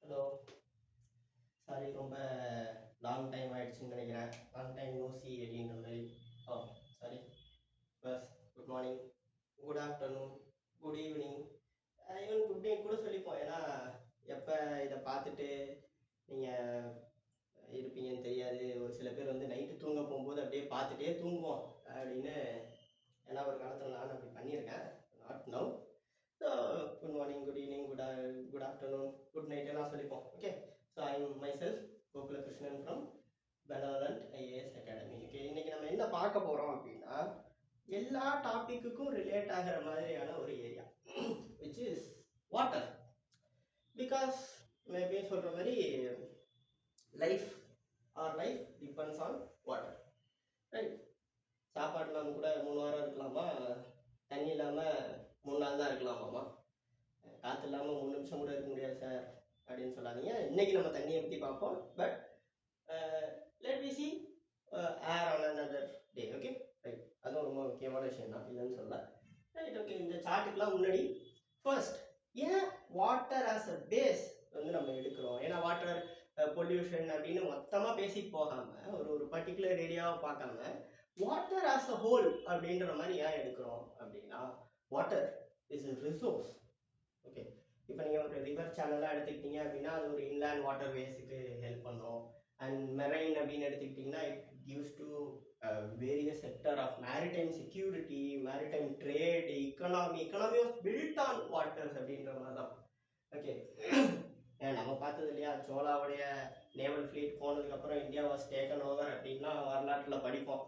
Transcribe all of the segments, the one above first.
Hello. Sorry, ரொம்ப long time ஆயிடுச்சுன்னு நினைக்கிறேன். லாங் டைம் நோ சி அப்படின்ற மாதிரி. Oh, sorry. பஸ் good morning, good afternoon, good evening, even good day கூட சொல்லிப்போம். ஏன்னா எப்போ இதை பார்த்துட்டு நீங்கள் இருப்பீங்கன்னு தெரியாது. ஒரு சில பேர் வந்து நைட்டு தூங்க போகும்போது அப்படியே பார்த்துட்டே தூங்குவோம் அப்படின்னு. ஏன்னா ஒரு காலத்தில் நான் அப்படி பண்ணியிருக்கேன். Not now. So good morning, good evening, good afternoon, good night எல்லாம் சொல்லிப்போம். Okay. So I am myself Gokula Krishnan from Benevolent IAS academy. Okay, இன்னைக்கு நம்ம என்ன பார்க்க போகிறோம் அப்படின்னா, எல்லா டாப்பிக்குக்கும் ரிலேட் ஆகிற மாதிரியான ஒரு area which is water. Because maybe சொல்கிற மாதிரி life life depends on water, right? சாப்பாடு இல்லாமல் கூட 3 வாரம் இருக்கலாமா, தண்ணி இல்லாமல் 3 நாள் தான் இருக்கலாமாம்மா, காற்று இல்லாமல் 3 நிமிஷம் கூட இருக்க முடியாது சார் அப்படின்னு சொல்லாதீங்க. இன்னைக்கு நம்ம தண்ணியை பற்றி பார்ப்போம். But let we see here on another day. Okay, right. அதுவும் ரொம்ப முக்கியமான விஷயம் தான், இல்லைன்னு சொல்ல. Right, okay. இந்த சார்ட்டுக்கெலாம் முன்னாடி ஃபர்ஸ்ட் ஏன் வாட்டர் ஆஸ் அ பேஸ் வந்து நம்ம எடுக்கிறோம்? ஏன்னா வாட்டர் பொல்யூஷன் அப்படின்னு மொத்தமாக பேசிட்டு போகாமல் ஒரு பர்டிகுலர் ஏரியாவை பார்க்காம வாட்டர் ஆஸ் அ ஹோல் அப்படின்ற மாதிரி ஏன் எடுக்கிறோம் அப்படின்னா, water is a resource. Okay, இப்போ நீங்கள் ஒரு ரிவர் சேனலாக எடுத்துக்கிட்டீங்க அப்படின்னா அது ஒரு இன்லேண்ட் வாட்டர் வேஸுக்கு ஹெல்ப் பண்ணும். அண்ட் மெரைன் அப்படின்னு எடுத்துக்கிட்டிங்கன்னா it gives to various sector of maritime security, maritime trade, economy was built on waters அப்படின்ற மாதிரி தான். ஓகே, நம்ம பார்த்தது இல்லையா, சோலாவுடைய நேவல் ஃப்ளீட் போனதுக்கப்புறம் இந்தியா வாஸ் டேக்கன் ஓவர் அப்படின்லாம் வரலாற்றில் படிப்போம்.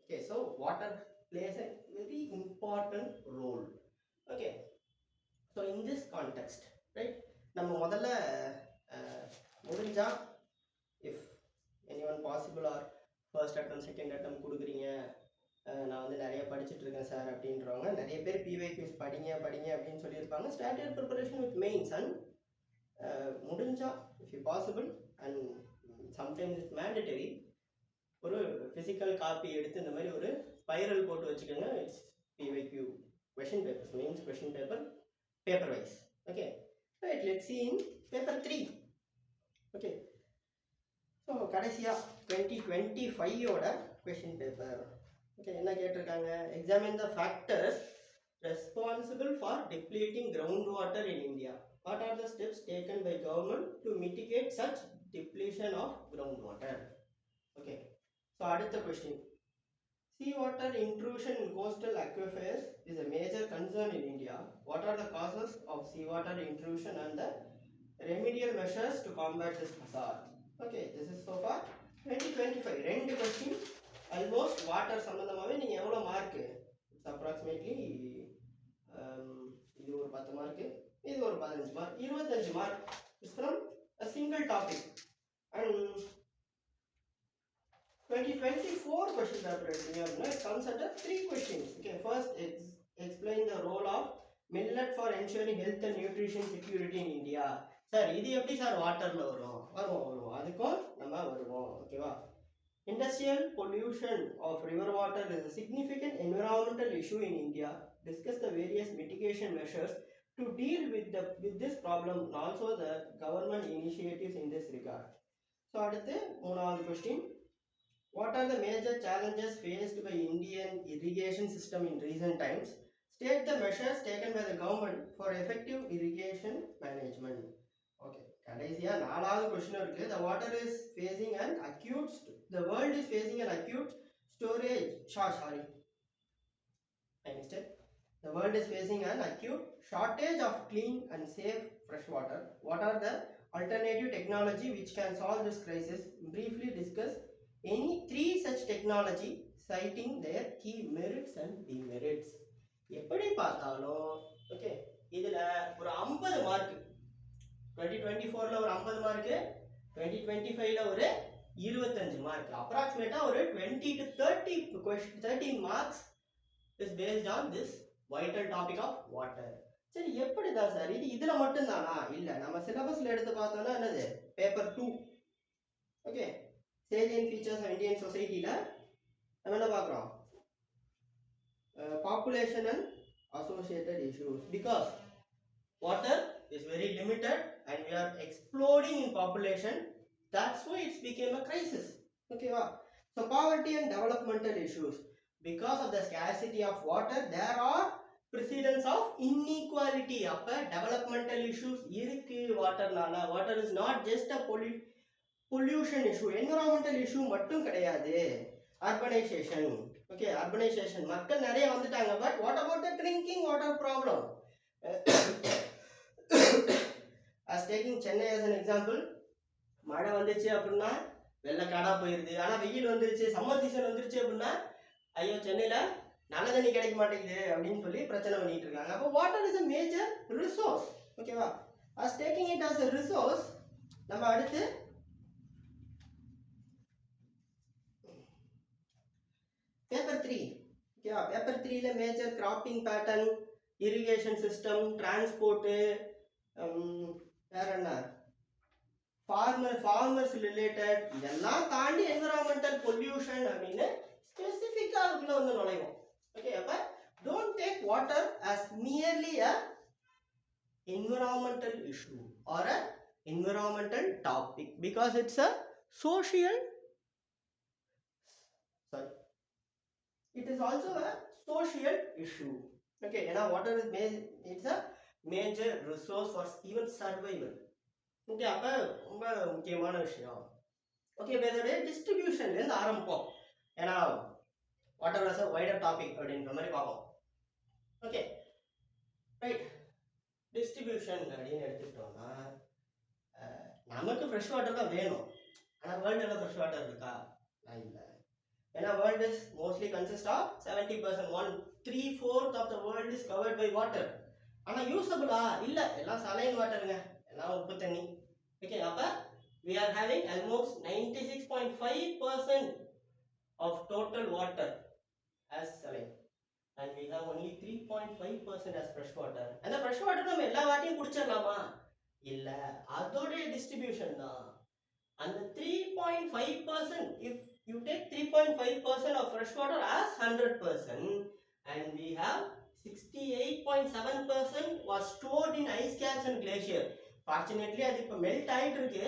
Okay, so water plays a very important role. Okay, so in this context, right, நம்ம முதல்ல முடிஞ்சா if anyone possible or first attempt second attempt கொடுக்குறீங்க, நான் வந்து நிறைய படிச்சுட்டு இருக்கேன் சார் அப்படின்றவங்க நிறைய பேர் PYQs படிங்க அப்படின்னு சொல்லியிருப்பாங்க. Start your preparation with mains and முடிஞ்சா if you possible and sometimes it's mandatory, ஒரு ஃபிசிக்கல் காப்பி எடுத்து இந்த மாதிரி ஒரு ஸ்பைரல் போட்டு வச்சுக்கோங்க. It's PYQ question papers, mains question paper, paper wise. Okay, right. Let's see in paper 3. Okay, so கடைசியாக 2025ஓட கொஷின் பேப்பர். ஓகே, என்ன கேட்டிருக்காங்க? Examine the factors responsible for depleting groundwater in India. What are the steps taken by government to mitigate such depletion of groundwater? Okay, so அடுத்த question. Seawater intrusion in coastal aquifers is a major concern in India. What are the causes of seawater intrusion and the remedial measures to combat this hazard? Okay, this is so far 2025. ரெண்டு question almost water சம்பந்தமாவே நீங்க எவ்வளவு mark? It's approximately இது ஒரு 10 mark, இது ஒரு 15 mark, 25 mark. It's from a single topic. And 2024 question paper it comes under 3 questions. Okay, first explain the role of millet for ensuring health and nutrition security in India. Sir இது எப்படி sir வாட்டர்ல வரும் அதுக்கும் நம்ம வருவோம். ஓகேவா? Industrial pollution of river water is a significant environmental issue in India. Discuss the various mitigation measures to deal with this problem and also the government initiatives in this regard. So அடுத்து மூணாவது question. What are the major challenges faced by Indian irrigation system in recent times? State the measures taken by the government for effective irrigation management. Okay, கடைசியா நாலாவது question இருக்கு. The world is facing an acute storage sorry I missed it. The world is facing an acute shortage of clean and safe fresh water. What are the alternative technology which can solve this crisis? Briefly discuss any 3 such technology citing their key merits and demerits. எப்படி பார்த்தாலும் okay, இதுல ஒரு 50 mark 2024ல ஒரு 50 mark, 2025ல ஒரு 25 mark, அப்ராக்சிமேட்டா ஒரு 20 to 30 marks is based on this vital topic of water. சரி, எப்படிதான் sir இதுல மட்டும் தானா? இல்ல, நம்ம சிலபஸ்ல எடுத்து பார்த்தோம்னா என்னது paper 2. Okay, salient features of Indian society-ல நம்ம என்ன பார்க்குறோம்? Population and associated issues. Because water is very limited and we are exploding in population. That's why it's became a crisis. Okay, so poverty and developmental issues. Because of the scarcity of water, there are precedents of inequality. அப்ப developmental issues இருக்கு வாட்டர்னால. water is not just a pollution issue, environmental issue மட்டும் கிடையாது. urbanization. Okay, urbanization, மக்கள் நிறைய வந்துட்டாங்க. but what about the drinking water problem? as taking Chennai as an example, மழை வந்துச்சு அப்படின்னா வெள்ளக்காடா போயிருது. ஆனா வெயில் வந்துருச்சு, சம்மர் சீசன் வந்துருச்சு அப்படின்னா ஐயோ சென்னையில நல்ல தண்ணி கிடைக்க மாட்டேங்குது அப்படின்னு சொல்லி பிரச்சனை பண்ணிட்டு இருக்காங்க. அப்போ water is a major resource. ஓகேவா? as taking it as a resource, நம்ம அடுத்து பேப்பர் 3. ஓகேவா? பேப்பர் 3ல major cropping pattern, irrigation system, transport, வேற என்ன farmers related, இதெல்லாம் தாண்டி environmental pollution அப்படின்னு ஸ்பெசிஃபிக்கா அதுக்குள்ள வந்து நுழைவோம். ஓகே, அப்ப don't take water as merely a environmental issue or a environmental topic, because it's a social, sorry, it is also a social issue. Okay, ஏன்னா water is it's a major resource for even survival. Okay, அப்ப ரொம்ப முக்கியமான விஷயம். Okay, இப்போ இதோடைய டிஸ்ட்ரிபியூஷன்லேருந்து ஆரம்பிப்போம். ஏன்னா water was a wider topic அப்படின்ற மாதிரி பார்ப்போம். Okay, right. டிஸ்ட்ரிபியூஷன் அப்படின்னு எடுத்துக்கிட்டோம்னா நமக்கு ஃப்ரெஷ் வாட்டர் தான் வேணும். ஆனால் வேர்ல்டில் ஃப்ரெஷ் வாட்டர் இருக்கா? இல்லை. ஏன்னா world is mostly consist of 70%, 1/3/4 of the world is covered by water. ஆனால் யூஸபிளா? இல்லை, எல்லாம் சலைன் வாட்டருங்க, எல்லாம் உப்பு தண்ணி. ஓகே, அப்ப we are having almost 96.5% of total water as saline, and we have only 3.5% as fresh water. and the fresh water நம்ம எல்லா வாட்டியும் குடிச்சிரலாமா? இல்ல, அதோட டிஸ்ட்ரிபியூஷன் தான். அந்த 3.5%, if you take 3.5% of fresh water as 100%, and we have 68.7% was stored in ice caps and glacier. Fortunately அது இப்போ melt ஆகிட்டு இருக்கு.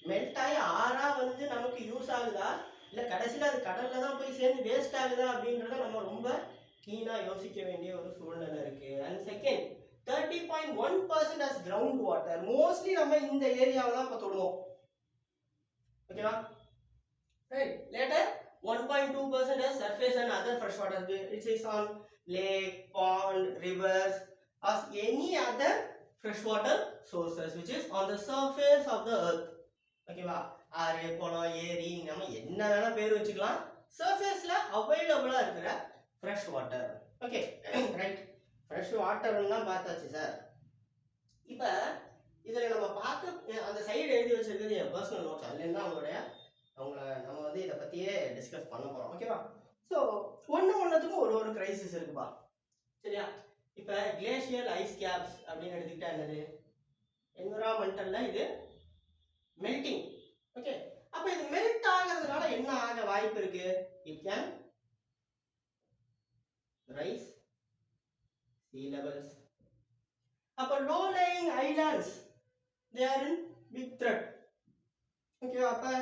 மெல்ட் ஆகி ஆறா வந்து நமக்கு யூஸ் ஆகுதா, இல்லை கடைசியில் அது கடலில் தான் போய் சேர்ந்து வேஸ்ட் ஆகுதா அப்படின்றத நம்ம ரொம்ப கீனாக யோசிக்க வேண்டிய ஒரு சூழ்நிலை இருக்கு. And second, 30.1% as ground water. Mostly நம்ம இந்த ஏரியாவை தான் இப்போ தொடுவோம். ஓகேவா? Right. Later 1.2% as surface and other fresh water, which is on lake, pond, rivers, as any other freshwater sources which is on the surface of the earth. ஓகேவா? ஆறு, குளம், ஏரி, நம்ம என்ன வேணா பேர் வச்சுக்கலாம். சர்ஃபேஸ்ல அவைலபிளா இருக்கிற fresh water. Okay, right. Fresh வாட்டர்லாம் பார்த்தாச்சு சார். இப்போ இதில் நம்ம பார்க்க அந்த சைடு எழுதி வச்சிருக்கிறது என் பர்சனல் நோட்ஸ். அதுலேருந்து நம்ம வந்து இதை பற்றியே டிஸ்கஸ் பண்ண போகிறோம். ஓகேவா? ஸோ ஒன்றுத்துக்கும் ஒரு கிரைசிஸ் இருக்குப்பா. சரியா? இப்போ கிளேஷியல் ஐஸ் கேப்ஸ் அப்படின்னு எடுத்துக்கிட்டா என்னது? என்விரான்மெண்டல்ல இது மெல்டிங். ஓகே, அப்போ இது மெல்ட் ஆகிறதுனால என்ன ஆக வாய்ப்பு இருக்கு? It can rise sea levels. அப்போ low lying islands they are in big threat. Okay, அப்போ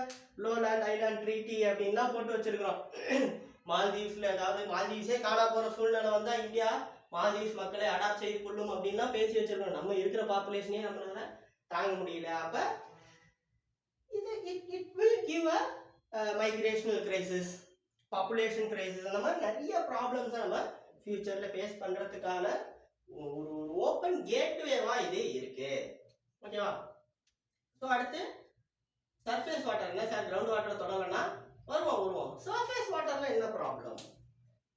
லோ லேண்ட் ஐலாண்ட் ட்ரீட்டி அப்படின்லாம் போட்டு வச்சிருக்கிறோம். மால்தீவ்ஸ்ல, அதாவது மால்தீவ்ஸே காணா போற சூழ்நிலை வந்தா இந்தியா மால்தீவ்ஸ் மக்களை அடாப்ட் செய்து கொள்ளும் அப்படின்லாம் பேசி வச்சிருக்கோம். நம்ம இருக்கிற பாப்புலேஷனே நம்மளால தாங்க முடியல. அப்ப இது it will give a migrational crisis, population crisis, அந்த மாதிரி நிறைய ப்ராப்ளம்ஸை நம்ம ஃபியூச்சர்ல ஃபேஸ் பண்றதுக்கான ஒரு ஓப்பன் கேட்வேவா இது இருக்கு. ஓகேவா? ஸோ அடுத்து சர்ஃபேஸ் வாட்டர். என்ன சார் கிரவுண்ட் வாட்டர் தொடங்கலன்னா வருவோம். சர்ஃபேஸ் வாட்டர்ல என்ன ப்ராப்ளம்?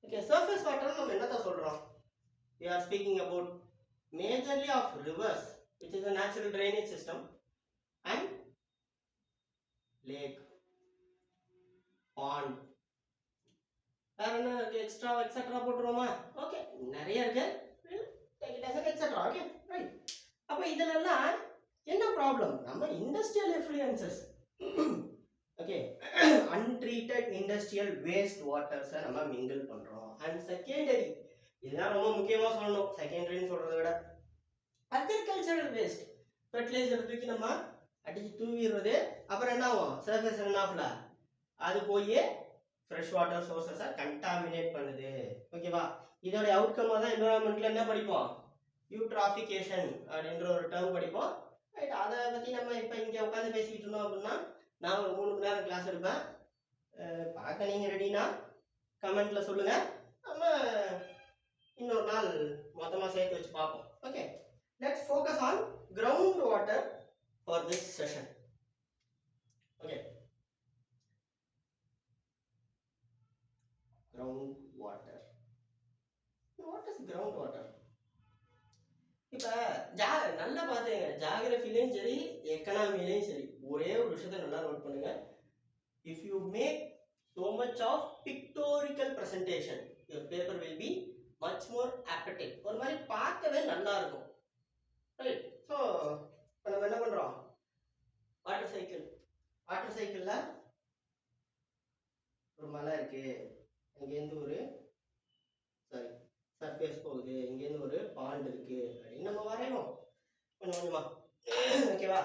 ஓகே, சர்ஃபேஸ் வாட்டர் நம்ம என்னதான் சொல்றோம்? We are speaking about majorly of rivers, which is a natural drainage system, and lake, pond. வேற என்ன எக்ஸ்ட்ரா எக்ஸெட்ரா போட்டுருவோமா? ஓகே, நிறைய இருக்கு. Take it as an etc. Okay, right. அப்ப இதெல்லாம் என்ன ப்ராப்ளம்? நம்ம industrial effluences. Okay, untreated industrial waste வாட்டர்ஸை நம்ம மிங்கிள் பண்றோம். அண்ட் செகண்டரி, இதுதான் ரொம்ப முக்கியமா சொல்லணும். செகண்டரின்னு சொல்றதை விட அக்ரிகல்ச்சரல் வேஸ்ட் ஃபெர்டிலைசர் தூக்கி நம்ம அடிச்சு தூவிடுறது. அப்புறம் என்ன ஆகும்? சர்ஃபேஸ் ரன் ஆஃப்ல அது போய் ஃப்ரெஷ் வாட்டர் சோர்சஸை கண்டாமினேட் பண்ணுது. ஓகேவா? இதோட அவுட்கமாக தான் என்விரான்மெண்ட்ல என்ன படிப்போம்? யூட்ராஃபிகேஷன் அப்படின்ற ஒரு டேர்ம் படிப்போம். ரைட், அதை பற்றி நம்ம இப்போ இங்கே உட்காந்து பேசிக்கிட்டு இருந்தோம் அப்படின்னா நான் ஒரு 3 மணி நேரம் கிளாஸ் எடுப்பேன். பார்க்க நீங்கள் ரெடினா கமெண்ட்ல சொல்லுங்க. நம்ம இன்னொரு நாள் மொத்தமாக சேர்த்து வச்சு பார்ப்போம். Okay, let's focus on groundwater for this session. Okay, groundwater. What is groundwater? இப்ப நல்லா பாத்துங்க, ஜியோகிராஃபிலையும் சரி எக்கனாமிலையும் சரி ஒரே ஒரு விஷயத்தை நல்லா நோட் பண்ணுங்க. If you make so much of pictorial presentation, your paper will be much more appetite. ஒரு மாதிரி பார்க்கவே நல்லா இருக்கும். ரைட், ஸோ இப்போ நம்ம என்ன பண்றோம்? வாட்டர் சைக்கிள்ல ஒரு மலை இருக்கு, இங்கேருந்து ஒரு சர்ஃபேஸ் போகுது, இங்கேருந்து ஒரு பாண்ட் இருக்கு அப்படின்னு நம்ம வரைவோம் கொஞ்சம் கொஞ்சமா. ஓகேவா?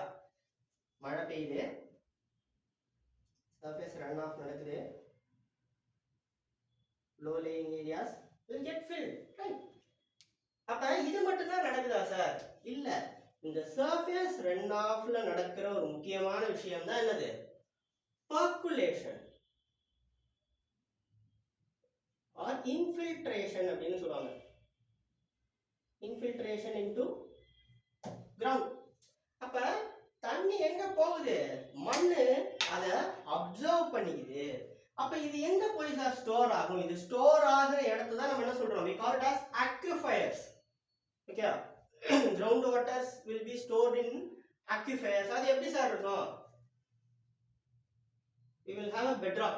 மழை பெய்யுது, சர்ஃபேஸ் ரன் ஆஃப் நடக்குது, low laying areas will get filled, right? அப்ப இது மட்டும் தான் நடக்குதா சார்? இல்ல, இந்த சர்ஃபேஸ் ரன் ஆஃப்ல நடக்கிற ஒரு முக்கியமான விஷயம் தான் என்னது? பர்குலேஷன் ஆர் இன்ஃபில்ட்ரேஷன் அப்படின்னு சொல்லுவாங்க. Infiltration into ground. அப்ப தண்ணி எங்க போகுது? மண்ணு அதை அப்சர்வ் பண்ணிக்குது. அப்ப இது எங்க போய் சார் ஸ்டோர் ஆகும்? இது ஸ்டோர் ஆகிற இடத்தை தான் நம்ம என்ன சொல்றோம்? we call it as aquifers. Okay, ground waters will be stored in aquifers. அது எப்படி சார் இருக்கும்? we will have a bedrock.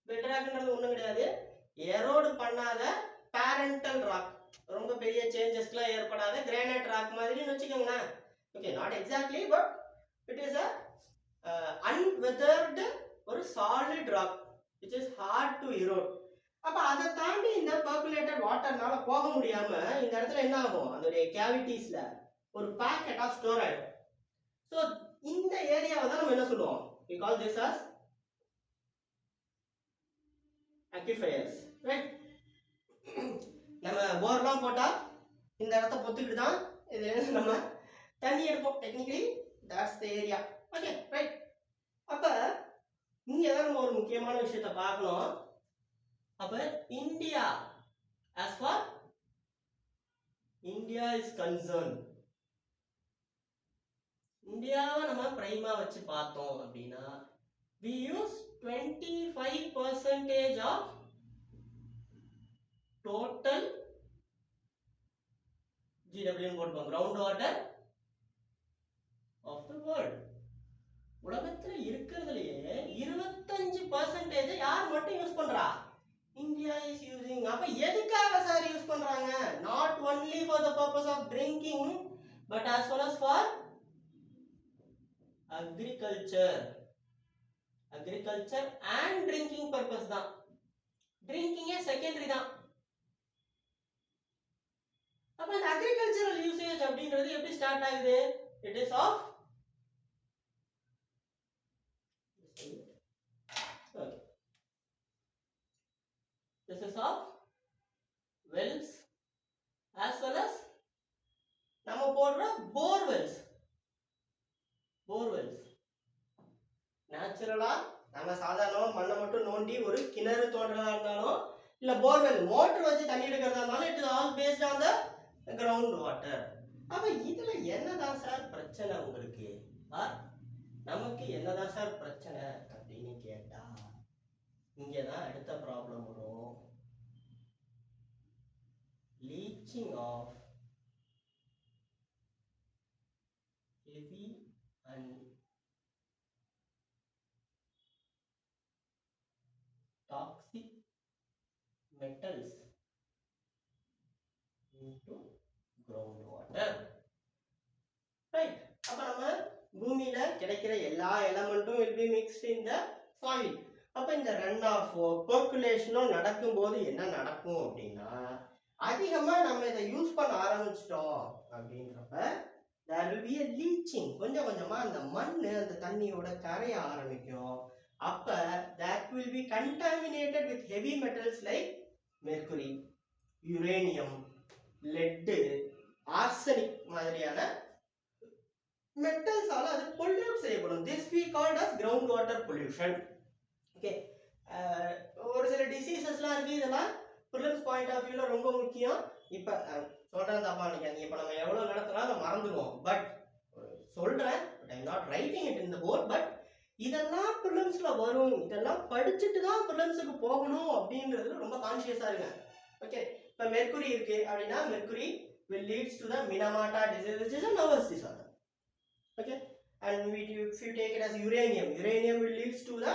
bedrockன்றது ஒண்ணும் கிடையாது, எரோட் பண்ணாத பேரண்டல் ராக், ரொம்ப பெரிய சேஞ்சஸ்லாம் ஏற்படாத கிரானைட் ராக் மாதிரின்னு வச்சுக்கோங்களேன். Okay, not exactly, but it is a unweathered ஒரு solid rock which is hard to erode. அப்ப அதை தாண்டி இந்த பர்குலேட்டட் வாட்டர்னால போக முடியாம இந்த இடத்துல என்ன ஆகும்? அதோடைய கேவிட்டிஸ்ல ஒரு பாக்கெட்டா ஸ்டோர் ஆயிடும். ஸோ இந்த ஏரியாவை தான் நம்ம என்ன சொல்லுவோம்? we call this as aquifers, right? நம்ம போர்லாம் போட்டா இந்த இடத்த பொத்துக்கிட்டு தான் இது நம்ம தண்ணி எடுப்போம். Technically that's the area. Okay, right. அப்ப இங்க தான் நம்ம ஒரு முக்கியமான விஷயத்தை பார்க்கணும். அப்ப India, as far India is concerned, இந்தியாவை நம்ம பிரைமா வச்சு பார்த்தோம் அப்படின்னா we use 25% of total GW போட்டுப்போம் ground water of the world. உலகத்துல இருக்கிறதுலயே 25% யார் மட்டும் யூஸ் பண்றா? India is using. அப்ப எதுக்காக சார் யூஸ் பண்றாங்க? Not only for the purpose of drinking but as well as for agriculture and drinking purpose தான். ட்ரிங்கிங் செகண்டரி தான். அப்ப இந்த அக்ரிகல்ச்சரல் யூசேஜ் அப்படின்றது எப்படி ஸ்டார்ட் ஆகுது? It is of this is of wells as well as நம்ம போடுற borewells. நேச்சுரலா நம்ம சாதாரண மண்ணை மட்டும் நோண்டி ஒரு கிணறு தோன்றதா இருந்தாலும் இல்ல போர்வெல் மோட்டர் வச்சு தண்ணி எடுக்கிறதா இருந்தாலும் it is all based on the ground water. அப்ப இதுல என்னதான் சார் பிரச்சனை உங்களுக்கு? நமக்கு என்னதான் சார் பிரச்சனை அப்படின்னு கேட்டா இங்கதான் அடுத்த ப்ராப்ளம் வரும். Leaching of heavy and toxic metals into groundwater. Right? அப்ப நம்ம பூமியில கிடைக்கிற எல்லா எலமெண்ட்டும் will be mixed in the soil. அப்ப இந்த ரன் ஆஃப் பெர்குலேஷனும் நடக்கும்போது என்ன நடக்கும் அப்படின்னா அதிகமா நம்ம இதை யூஸ் பண்ண ஆரம்பிச்சோம் ஆரம்பிச்சிட்டோம் அப்படின்றப்ப there will be a leaching. கொஞ்சம் கொஞ்சமா அந்த மண்ணு அந்த தண்ணியோட கரைய ஆரம்பிக்கும். அப்ப that will be contaminated with heavy metals like mercury, uranium, lead, arsenic மாதிரியான metals ஆல அது pollute செய்யப்படும். This we called as groundwater pollution. Okay. ஒரு சில டிசீசஸ்லாம் இருக்கு, இதெல்லாம் ப்ரிலிம்ஸ் பாயிண்ட் ஆஃப் வியூல ரொம்ப முக்கியம். இப்ப சொல்றேன் தப்பா நினைக்காதீங்க, இப்ப நம்ம எவ்வளவு நடத்தினாலும் மறந்துடுவோம். பட் சொல்றேன், but I not writing it in the board. But இதெல்லாம் ப்ரிலிம்ஸ்ல வரும், இதெல்லாம் படிச்சுட்டு தான் ப்ரிலிம்ஸுக்கு போகணும் அப்படின்றதுல ரொம்ப கான்சியஸா இருங்க. ஓகே, இப்ப மெர்க்குரி இருக்கு அப்படின்னா mercury will leads to the Minamata disease, which is a nervous disorder. Okay, and if you take it as uranium will leads to the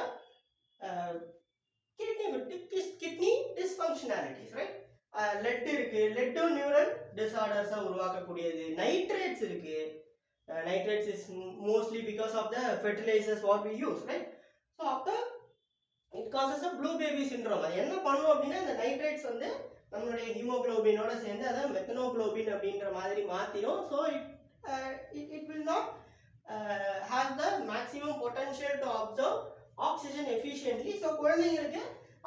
kidney dysfunctionalities, right? lead இருக்கு, lead neural disorders உருவாக்கக்கூடியது. nitrates இருக்கு, nitrates is mostly because of the fertilizers what we use, right? so after it causes a blue baby syndrome. அது என்ன பண்ணும் அப்படின்னா இந்த nitrates வந்து நம்மளுடைய ஹீமோகுளோபினோட சேர்ந்து அதை மெத்தனோகுளோபின் அப்படின்ற மாதிரி மாத்திரும். so it will not has the maximum potential to absorb oxygen efficiently. so குழந்தைங்களுக்கு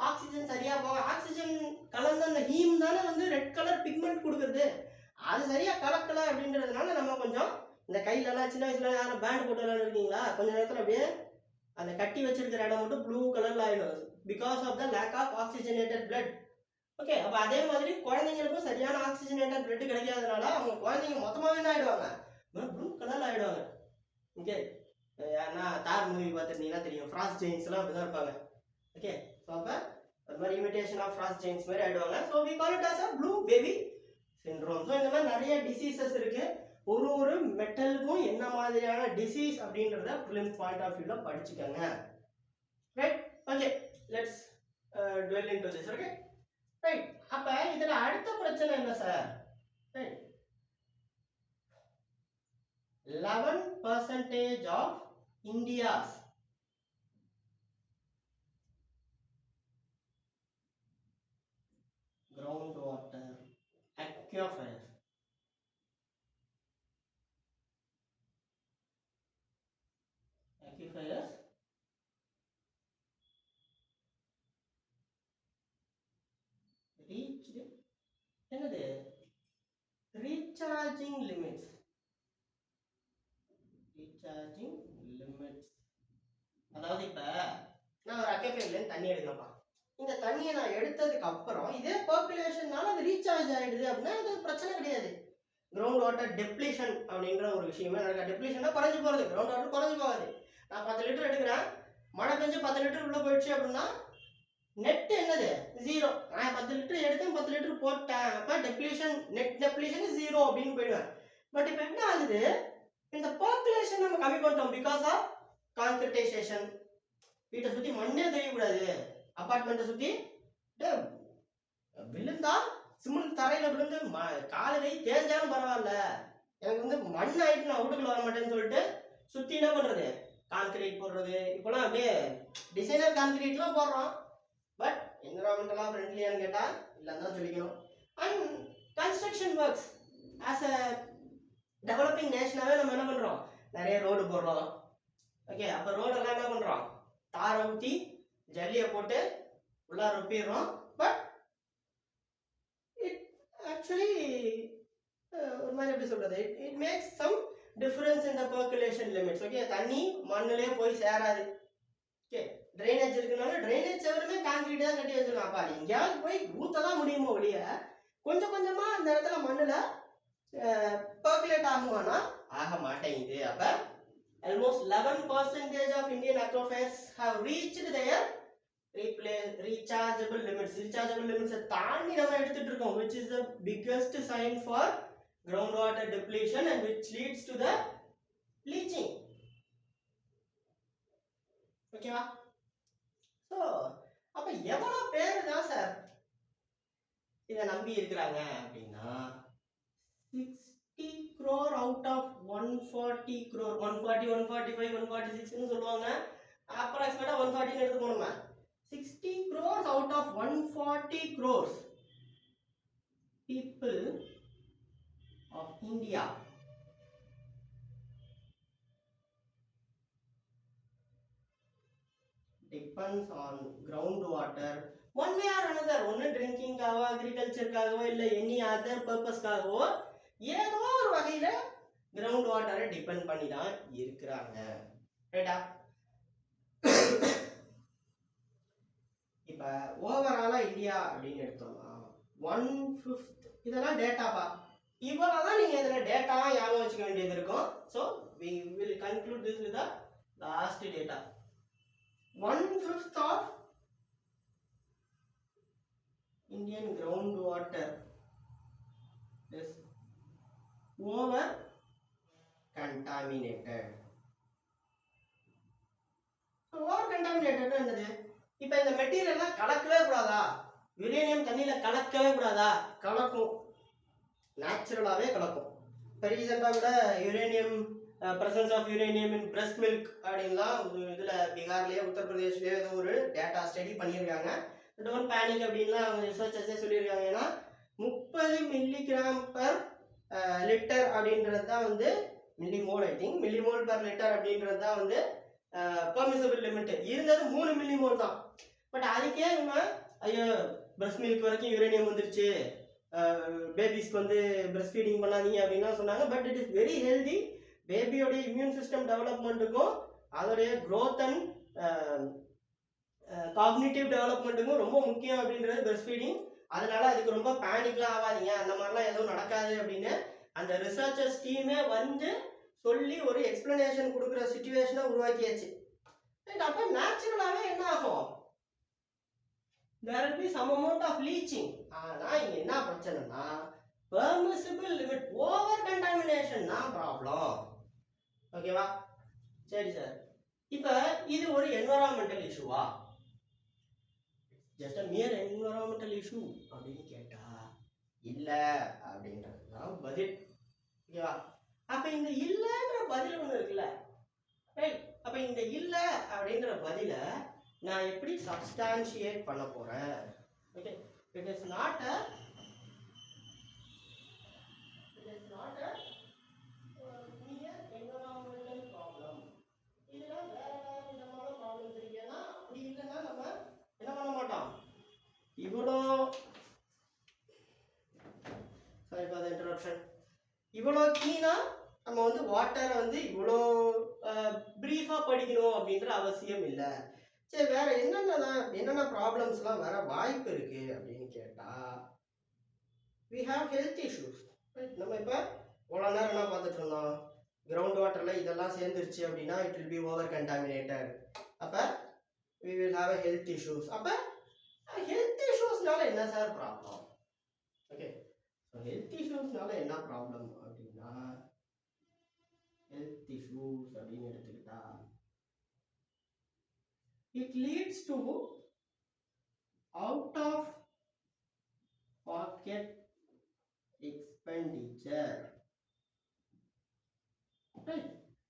ஆக்சிஜன் சரியா போக, ஆக்சிஜன் கலந்த அந்த ஹீம் தானே வந்து ரெட் கலர் பிக்மெண்ட் கொடுக்குறது, அது சரியா கலக்கல அப்படின்றதுனால நம்ம கொஞ்சம் இந்த கையில எல்லாம் சின்ன வயசுல யாரும் பேண்ட் போட்டு விளையாடுறீங்களா, கொஞ்ச நேரத்துல அப்படியே அந்த கட்டி வச்சிருக்கிற இடம் மட்டும் ப்ளூ கலர்ல ஆயிடும், because of the lack of oxygenated blood. Okay, அப்ப அதே மாதிரி குழந்தைங்களுக்கும் சரியான ஆக்சிஜனேட்டட் பிளட் கிடைக்காதனால அவங்க குழந்தைங்க மொத்தமாவே என்ன ஆயிடுவாங்க, ப்ளூ கலர்ல ஆயிடுவாங்க. ஓகே, ஏன்னா தார் மூவி பார்த்துருந்தீங்கன்னா தெரியும், ஃப்ராஸ்ட் ஜெயின்ஸ் எல்லாம் அப்படிதான் இருப்பாங்க. ஓகே, ஸோ அப்போ அது மாதிரி இமிடேஷன் ஆஃப் ஃப்ராஸ்ட் ஜெயின்ஸ் மாதிரி ஆயிடுவாங்க. So we call it as a blue baby syndrome. So இந்த மாதிரி நிறைய டிசீசஸ் இருக்கு. ஒரு மெட்டலுக்கும் என்ன மாதிரியான டிசீஸ் அப்படின்றத ப்ரிலிம்ஸ் பாயிண்ட் ஆஃப் வியூல படிச்சுக்கோங்க. Right, okay, let's dwell into this. Okay, right. அப்ப இதுல அடுத்த பிரச்சனை என்ன sir? Right, 11% of India's groundwater aquifers reached என்னது recharging limits. அதாவது இப்ப நான் ஒரு அக்வேஃபைர்ல தண்ணி எடுக்கிறேன்ப்பா, இந்த தண்ணியை நான் எடுத்ததுக்கு அப்புறம் இதே பர்குலேஷன்னால அது ரீசார்ஜ் ஆயிடுது அப்படின்னா அது பிரச்சனை கிடையாது. கிரவுண்ட் வாட்டர் டெப்ளீஷன் அப்படின்ற ஒரு விஷயமே நடக்க. டெப்ளீஷன்னா குறைஞ்சு போறது, கிரவுண்ட் வாட்டர் குறைஞ்சு போகாது. நான் 10 லிட்டர் எடுக்கிறேன், மழை பெஞ்சு 10 லிட்டர் உள்ள போயிடுச்சு அப்படின்னா நெட் என்னது ஜீரோ. நான் 10 லிட்டர் எடுத்தேன், 10 லிட்டர் போட்டேன், அப்ப டெப்ளீஷன் நெட் டெப்ளீஷன் ஜீரோ அப்படின்னு போயிடுவேன். பட் இப்ப என்ன ஆகுது, இந்த பர்குலேஷன் நம்ம கம்மி பண்ணிட்டோம் பிகாஸ் ஆஃப் கான்கிரீட்டைசேஷன். வீட்டை சுத்தி மண்ணே தெரியக்கூடாது, அபார்ட்மெண்ட்டை சுத்தி விழுந்தா சிமெண்ட் தரையில விழுந்து காலை தேஞ்சாலும் பரவாயில்ல, எனக்கு வந்து மண் ஆயிட்டு நான் வீட்டுக்குள்ள வர மாட்டேன்னு சொல்லிட்டு சுத்தி என்ன பண்றது, கான்கிரீட் போடுறது. இப்பெல்லாம் அப்படியே டிசைனர் கான்கிரீட்லாம் போடுறோம். பட் என்விரான்மெண்டலா ஃப்ரெண்ட்லியான்னு கேட்டா இல்லைன்னு தான் சொல்லிக்கணும். And construction works as a developing நேஷனாவே நம்ம என்ன பண்றோம், நிறைய ரோடு போடுறோம். ஓகே, அப்ப ரோடெல்லாம் என்ன பண்றோம், தாரை ஊற்றி ஜல்லியை போட்டு உள்ளார ரொப்பிடுறோம். பட் இட் ஆக்சுவலி ஒரு மாதிரி எப்படி சொல்றது, it makes some difference in the percolation limits. Okay, தண்ணி மண்ணிலே போய் சேராது. ஓகே, ட்ரைனேஜ் இருக்குனால ட்ரைனேஜ் எவருமே கான்கிரீட் தான் கட்டி வச்சிருக்கோம். அப்ப அது எங்கேயாவது போய் ஊத்ததான் முடியுமோ ஒழிய கொஞ்சம் கொஞ்சமா அந்த இடத்துல மண்ணுல பர்குலேட் ஆகுமானா ஆக மாட்டேங்குது. அப்ப almost 11% of Indian aquifers have reached their rechargeable limits. Rechargeable limits தாண்டி நம்ம எடுத்துட்டு இருக்கோம், which is the biggest sign for groundwater depletion and which leads to the leaching. ஓகேவா? சோ அப்ப எவ்வளவு பேர் தான் சார் இத நம்பி இருக்கிறாங்க அப்படின்னா 60 crore out of 140 crore, 140, 145, 146 ன்னு சொல்லுவாங்க. அப்ராக்சிமேட்டா 140 ன்னு எடுத்துக்கணுமா. 60 crores out of 140 crores people India depends on groundwater one way or another. ஒன்னு ட்ரிங்கிங்காவோ அக்ரிகல்ச்சருக்காகவோ இல்லை எனி அதர் பர்பஸ்க்காகவோ ஏதோ ஒரு வகையில கிரவுண்ட் வாட்டரை டிபெண்ட் பண்ணி தான் இருக்கிறாங்க. ரைட்டா? இப்போ ஓவராலா இந்தியா அப்படின்னு எடுத்தோம்னா 1/5 இதெல்லாம் டேட்டாப்பா. இவ்வளவுதான் நீங்க இதுல டேட்டா ஞாபகம் வச்சுக்க வேண்டியது இருக்கும். So we will conclude this with the last data. 1/5 of Indian groundwater is over contaminated. So over contaminated என்னது? இப்போ இந்த மெட்டீரியல்லாம் கலக்கவே கூடாதா? யுரேனியம் தண்ணியில கலக்கவே கூடாதா? கலக்கும், நேச்சுரலாவே கலக்கும். இப்போ ரீசெண்டாக கூட uranium presence of uranium in breast milk அப்படின்லாம் இதுல பீகார்லயே உத்தரப்பிரதேஷ்லயே ஏதோ ஒரு டேட்டா ஸ்டடி பண்ணியிருக்காங்க. டோன்ட் பேனிக் அப்படின்லாம் அவங்க ரிசர்ச்சர்ஸே சொல்லியிருக்காங்க. ஏன்னா 30 மில்லிகிராம் பர் லிட்டர் அப்படின்றது தான் வந்து millimole, I think millimole per litre அப்படின்றது தான் வந்து பெர்மிசபிள் லிமிட். இருந்தது 3 மில்லிமோல் தான். பட் அதுக்கே நம்ம ஐயோ பிரஸ்ட் மில்க் வரைக்கும் யுரேனியம் வந்துருச்சு, பேபிஸ்க்கு வந்து பிரஸ்ட் ஃபீடிங் பண்ணாதீங்க அப்படின்லாம் சொன்னாங்க. But it is very healthy. பேபியோடைய இம்யூன் சிஸ்டம் டெவலப்மெண்ட்டுக்கும் அதோடைய க்ரோத் அண்ட் காக்னிட்டிவ் டெவலப்மெண்ட்டுக்கும் ரொம்ப முக்கியம் அப்படின்றது பிரஸ்ட் ஃபீடிங். அதனால அதுக்கு ரொம்ப பேனிக்லாம் ஆகாதீங்க, அந்த மாதிரிலாம் எதுவும் நடக்காது அப்படின்னு அந்த ரிசர்ச்சர்ஸ் டீமே வந்து சொல்லி ஒரு எக்ஸ்பிளனேஷன் கொடுக்குற சிச்சுவேஷனை உருவாக்கியாச்சு. அப்போ நேச்சுரலாகவே என்ன ஆகும்? there will be some amount of leaching. ஆனா இங்க என்ன பிரச்சனைனா permissible limit over contamination தான் ப்ராப்ளம். ஓகேவா? சரி சார், இப்போ இது ஒரு என்விரான்மெண்டல் இஷ்யூவா? Just a mere environmental issue அப்படின்னு கேட்டா இல்ல அப்படின்றது தான் பதில். ஓகேவா? அப்ப இந்த இல்லன்ற பதில் ஒண்ணு இருக்குல்ல, ரைட்? அப்ப இந்த இல்ல அப்படின்ற பதில நான் எப்படி சப்ஸ்டான்ஷியேட் பண்ண போறேன்? Okay, it is not a mere environmental problem. இதுல வேற விதமான ப்ராப்ளம்ஸ் இருக்கு. ஏன்னா அப்படி இல்லைன்னா நம்ம என்ன பண்ண மாட்டோம். இவ்வளோ சாரி ஃபார் த இன்டரப்ஷன். இவ்வளோ கீனா நம்ம வந்து வாட்டரை வந்து இவ்வளோ பிரீஃபா படிக்கணும் அப்படின்ற அவசியம் இல்லை. சரி, வேற என்னென்ன ப்ராப்ளம்ஸ்லாம் வர வாய்ப்பு இருக்கு அப்படின்னு கேட்டா we have health issues. நம்ம இப்போ இவ்வளோ நேரம் என்ன பார்த்துட்டு இருந்தோம்? கிரவுண்ட் வாட்டர்ல இதெல்லாம் சேர்ந்துருச்சு அப்படின்னா it will be over contaminated. அப்போ we will have a health issues. அப்போ ஹெல்த் இஷ்யூஸ்னால என்ன sir problem? Okay, so health இஷ்யூஸ்னால என்ன ப்ராப்ளம் அப்படின்னா ஹெல்த் இஷ்யூஸ் அப்படின்னு எடுத்துக்கிட்டா it leads to out of pocket expenditure. Right?